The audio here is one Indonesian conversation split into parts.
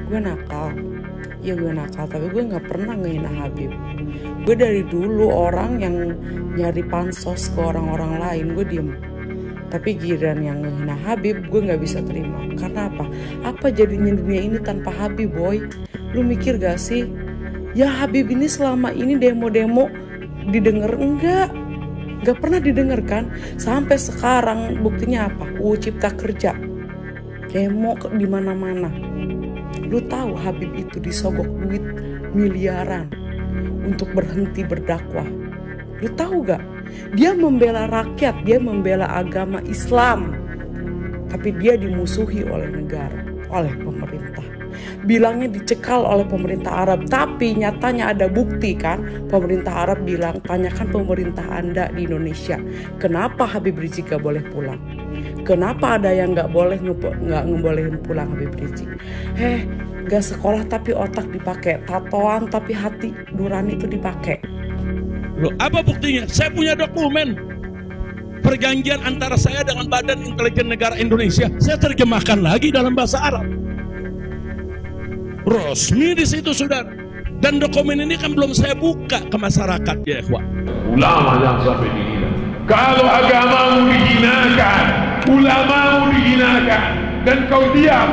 Gue nakal. Ya gue nakal, tapi gue gak pernah ngehina Habib. Gue dari dulu orang yang nyari pansos ke orang-orang lain, gue diem. Tapi giliran yang ngehina Habib, gue gak bisa terima. Karena apa? Apa jadinya dunia ini tanpa Habib, boy? Lu mikir gak sih? Ya Habib ini selama ini demo-demo didengar enggak? Gak pernah didengar kan? Sampai sekarang buktinya apa? UU Cipta Kerja. Demo di mana-mana. Lu tahu Habib itu disogok duit miliaran untuk berhenti berdakwah. Lu tahu gak? Dia membela rakyat, dia membela agama Islam. Tapi dia dimusuhi oleh negara, oleh pemerintah. Bilangnya dicekal oleh pemerintah Arab, tapi nyatanya ada bukti kan? Pemerintah Arab bilang, tanyakan pemerintah Anda di Indonesia, kenapa Habib Rizik gak boleh pulang? Kenapa ada yang gak ngebolehin pulang Habib Rizik? Gak sekolah tapi otak dipakai, tatoan tapi hati nurani itu dipakai. Loh, apa buktinya? Saya punya dokumen perjanjian antara saya dengan Badan Intelijen Negara Indonesia. Saya terjemahkan lagi dalam bahasa Arab. Resmi di situ, saudara. Dan dokumen ini kan belum saya buka ke masyarakat, ya ikhwan. Ulama yang sampai dihina. Kalau agamamu dihinakan, ulamamu dihinakan, dan kau diam,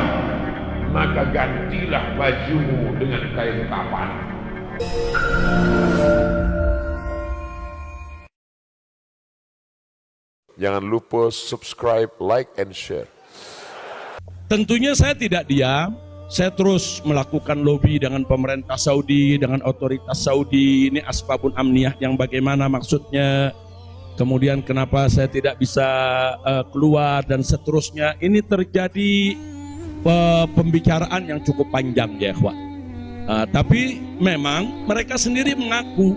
maka gantilah bajumu dengan kain kafan. Jangan lupa subscribe, like, and share. Tentunya saya tidak diam. Saya terus melakukan lobby dengan pemerintah Saudi, dengan otoritas Saudi. Ini asbabun amniyah yang bagaimana maksudnya. Kemudian kenapa saya tidak bisa keluar dan seterusnya. Ini terjadi pembicaraan yang cukup panjang, ya ikhwan. Tapi memang mereka sendiri mengaku.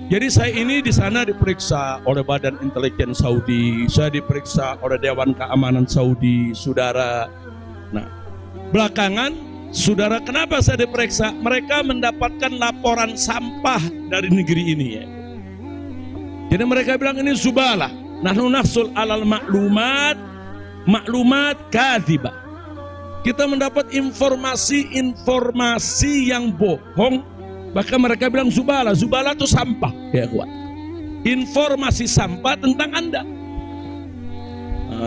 Jadi saya ini di sana diperiksa oleh Badan Intelijen Saudi, saya diperiksa oleh Dewan Keamanan Saudi, saudara. Nah, belakangan, saudara, kenapa saya diperiksa? Mereka mendapatkan laporan sampah dari negeri ini, ya. Jadi mereka bilang ini zubalah. Nahnu nahsul alal maklumat kadhibah. Kita mendapat informasi yang bohong. Bahkan mereka bilang zubala itu sampah, ya kuat. Informasi sampah tentang Anda.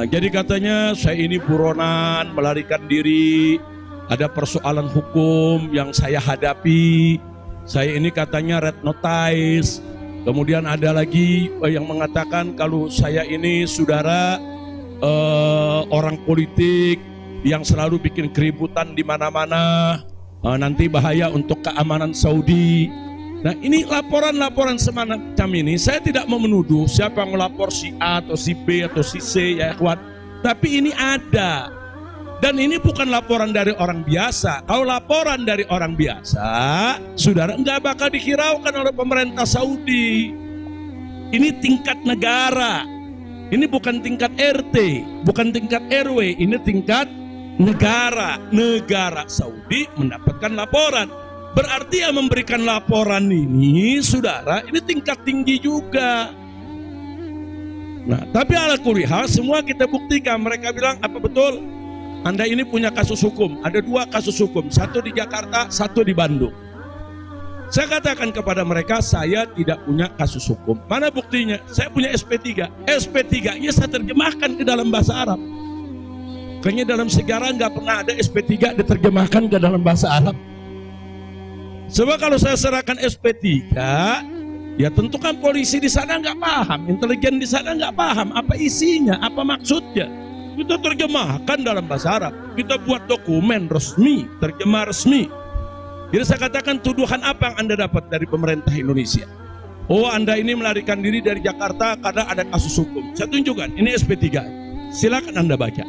Jadi katanya saya ini buronan, melarikan diri, ada persoalan hukum yang saya hadapi. Saya ini katanya red notice. Kemudian ada lagi yang mengatakan kalau saya ini saudara orang politik yang selalu bikin keributan di mana-mana. Nanti bahaya untuk keamanan Saudi. Nah, ini laporan-laporan semacam ini. Saya tidak mau menuduh siapa yang melapor, si A atau si B atau si C, ya ikhwan. Tapi ini ada. Dan ini bukan laporan dari orang biasa. Kalau laporan dari orang biasa, saudara, enggak bakal dihiraukan oleh pemerintah Saudi. Ini tingkat negara. Ini bukan tingkat RT, bukan tingkat RW, ini tingkat negara Saudi mendapatkan laporan. Berarti yang memberikan laporan ini, saudara, ini tingkat tinggi juga. Nah, tapi ala kulli hal semua kita buktikan. Mereka bilang, apa betul Anda ini punya kasus hukum? Ada 2 kasus hukum, satu di Jakarta, satu di Bandung. Saya katakan kepada mereka, saya tidak punya kasus hukum. Mana buktinya? Saya punya SP3. SP3-nya saya terjemahkan ke dalam bahasa Arab. Kayaknya dalam sejarah nggak pernah ada SP3 diterjemahkan ke dalam bahasa Arab. Sebab kalau saya serahkan SP3, ya tentu kan polisi di sana nggak paham, intelijen di sana nggak paham apa isinya, apa maksudnya. Kita terjemahkan dalam bahasa Arab, kita buat dokumen resmi, terjemah resmi. Jadi saya katakan, tuduhan apa yang Anda dapat dari pemerintah Indonesia? Oh, Anda ini melarikan diri dari Jakarta karena ada kasus hukum. Saya tunjukkan, ini SP3. Silakan Anda baca.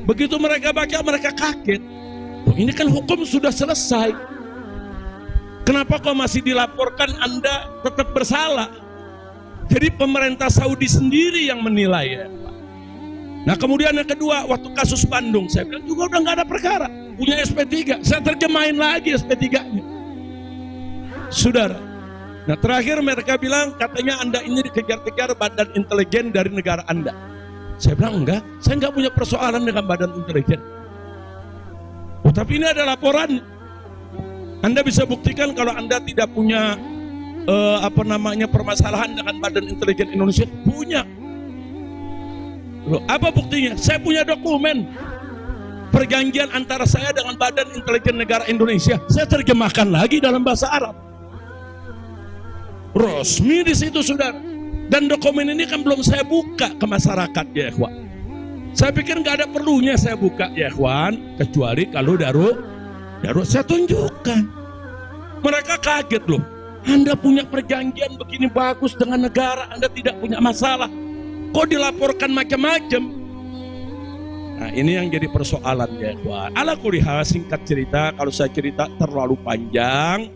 Begitu mereka baca, mereka kaget. Oh, ini kan hukum sudah selesai. Kenapa kok masih dilaporkan Anda tetap bersalah? Jadi pemerintah Saudi sendiri yang menilai, ya. Nah, kemudian yang kedua, waktu kasus Bandung, saya bilang juga udah nggak ada perkara, punya SP3, saya terjemahin lagi SP3-nya, saudara. Nah, terakhir mereka bilang katanya Anda ini dikejar-kejar Badan Intelijen dari negara Anda. Saya bilang enggak, saya nggak punya persoalan dengan Badan Intelijen. Oh, Tapi ini ada laporan. Anda bisa buktikan kalau Anda tidak punya permasalahan dengan Badan Intelijen Indonesia. Punya. Loh, apa buktinya? Saya punya dokumen perjanjian antara saya dengan Badan Intelijen Negara Indonesia. Saya terjemahkan lagi dalam bahasa Arab. Resmi di situ, saudara. Dan dokumen ini kan belum saya buka ke masyarakat, ya ikhwan. Saya pikir nggak ada perlunya saya buka, ya ikhwan, kecuali kalau darurat saya tunjukkan. Mereka kaget loh. Anda punya perjanjian begini bagus dengan negara, Anda tidak punya masalah. Kok dilaporkan macam-macam? Nah, ini yang jadi persoalan, ya ikhwan. Ala kulli hal, singkat cerita, kalau saya cerita terlalu panjang,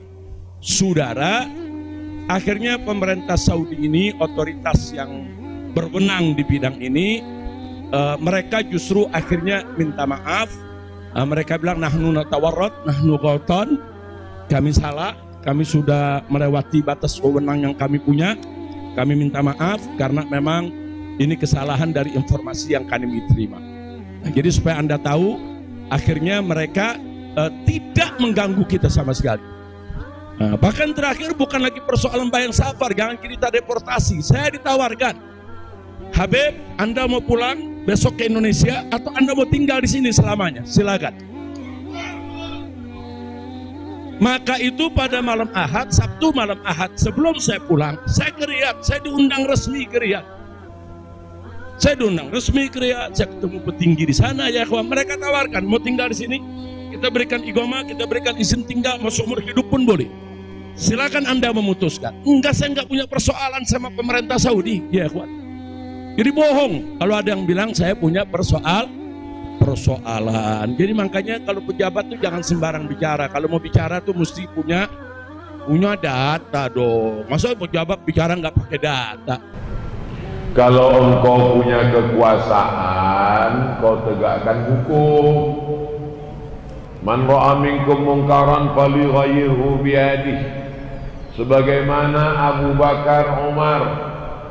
saudara. Akhirnya pemerintah Saudi ini, otoritas yang berwenang di bidang ini, mereka justru akhirnya minta maaf. Mereka bilang, nahnu natawarrat, nahnu ghautan, kami salah, kami sudah melewati batas wewenang yang kami punya, kami minta maaf karena memang ini kesalahan dari informasi yang kami terima. Nah, jadi supaya Anda tahu, akhirnya mereka tidak mengganggu kita sama sekali. Nah, bahkan terakhir bukan lagi persoalan bayang safar, jangan kita deportasi. Saya ditawarkan, Habib, Anda mau pulang besok ke Indonesia atau Anda mau tinggal di sini selamanya? Silakan. Maka itu pada malam Ahad, Sabtu malam Ahad, sebelum saya pulang, saya ke Riyadh, saya diundang resmi ke Riyadh. Saya diundang resmi ke Riyadh, saya ketemu petinggi di sana, ya kawan. Mereka tawarkan, mau tinggal di sini, kita berikan iqamah, kita berikan izin tinggal, mau seumur hidup pun boleh. Silakan Anda memutuskan. Enggak, saya enggak punya persoalan sama pemerintah Saudi, ya kawan. Jadi bohong kalau ada yang bilang saya punya persoalan. Jadi makanya kalau pejabat tuh jangan sembarang bicara. Kalau mau bicara tuh mesti punya data dong. Masa pejabat bicara nggak pakai data? Kalau engkau punya kekuasaan, kau tegakkan hukum. Man ra'a minkum munkaran falyughayyirhu biyadihi. Sebagaimana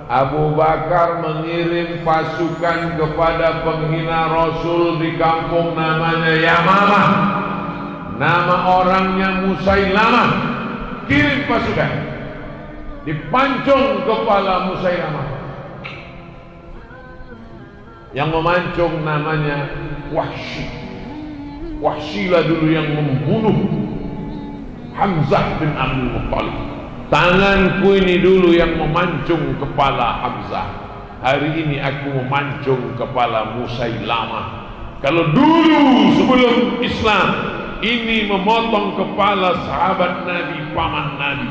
Abu Bakar mengirim pasukan kepada penghina Rasul di kampung namanya Yamamah. Nama orangnya Musailamah. Kirim pasukan, dipancung kepala Musailamah. Yang memancung namanya Wahsy. Wahsyilah dulu yang membunuh Hamzah bin Abdul Muttalib. Tanganku ini dulu yang memancung kepala Hamzah. Hari ini aku memancung kepala Musailamah. Kalau dulu sebelum Islam ini memotong kepala sahabat Nabi, paman Nabi.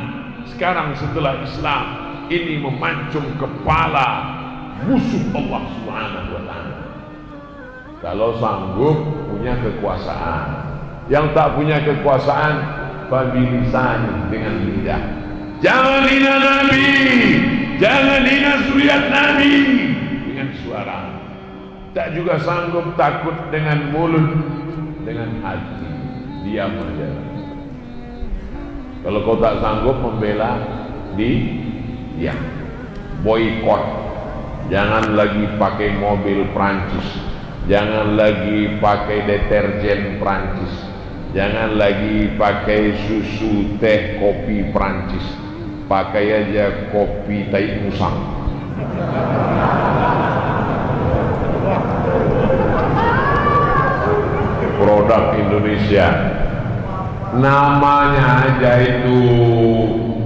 Sekarang setelah Islam ini memancung kepala musuh Allah Subhanahu wa ta'ala. Kalau sanggup punya kekuasaan. Yang tak punya kekuasaan, babilisan dengan lidah. Jangan hina Nabi, jangan hina zuriat Nabi dengan suara. Tak juga sanggup takut dengan mulut, dengan hati. Diam saja. Kalau kau tak sanggup membela, diam. Boykot. Jangan lagi pakai mobil Prancis, jangan lagi pakai deterjen Prancis, jangan lagi pakai susu, teh, kopi Prancis. Pakai aja kopi tai musang. Produk Indonesia. Namanya aja itu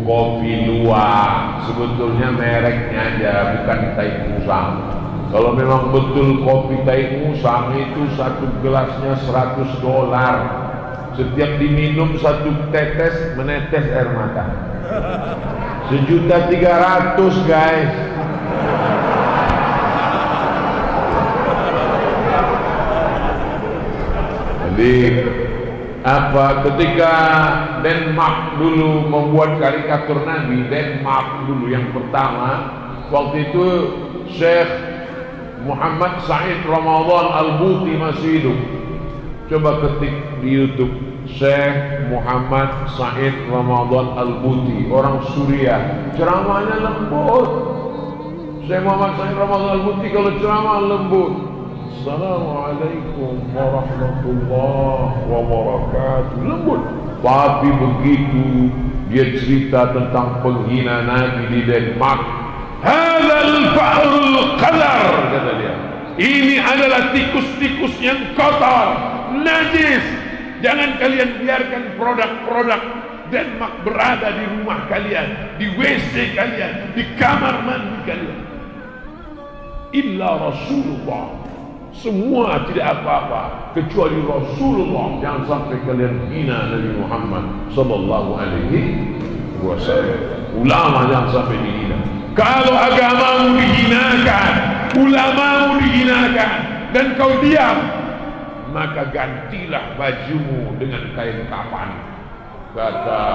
kopi luwak. Sebetulnya mereknya aja bukan tai musang. Kalau memang betul kopi tai musang itu satu gelasnya $100. Setiap diminum satu tetes menetes air mata. 1.300.000 guys. Jadi apa, ketika Denmark dulu membuat karikatur Nabi, Denmark dulu yang pertama, waktu itu Syekh Muhammad Said Ramadan Al-Buti masih hidup. Coba ketik di YouTube Syekh Muhammad Said Ramadan Al-Buti, orang Suriah, ceramahnya lembut. Syekh Muhammad Said Ramadan Al-Buti kalau ceramah lembut. Assalamualaikum warahmatullahi wabarakatuh. Lembut. Tapi begitu dia cerita tentang penghina Nabi di Denmark, hadzal fa'rul qadar, kata dia. Ini adalah tikus-tikus yang kotor, najis. Jangan kalian biarkan produk-produk Denmark berada di rumah kalian, di WC kalian, di kamar mandi kalian. Illa Rasulullah. Semua tidak apa-apa kecuali Rasulullah. Jangan sampai kalian hina Nabi Muhammad sallallahu alaihi wasallam. Ulama jangan sampai dihina. Kalau agamamu dihinakan, ulamamu dihinakan, dan kau diam, maka gantilah bajumu dengan kain kafan. Kata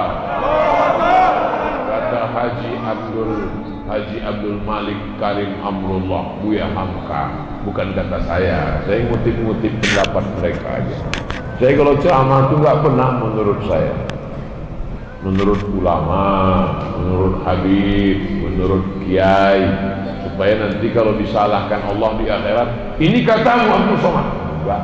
Haji Abdul Malik Karim Amrullah, Buya Hamka, bukan kata saya ngutip-ngutip pendapat mereka aja. Saya kalau ceramah itu nggak pernah menurut saya, menurut ulama, menurut habib, menurut kiai, supaya nanti kalau disalahkan Allah di akhirat, ini katamu Abdul Somad. Enggak.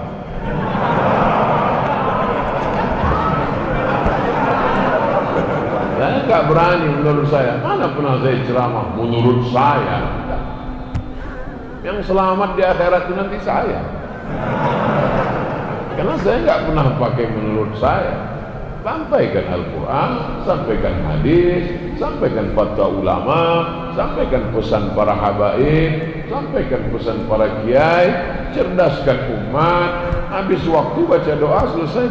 Saya nggak berani menurut saya. Mana pernah saya ceramah menurut saya. Yang selamat di akhirat itu nanti saya. Karena saya nggak pernah pakai menurut saya. Sampaikan Al-Quran, sampaikan hadis, sampaikan fatwa ulama, sampaikan pesan para habaib, sampaikan pesan para kiai, cerdaskan umat. Habis waktu baca doa selesai.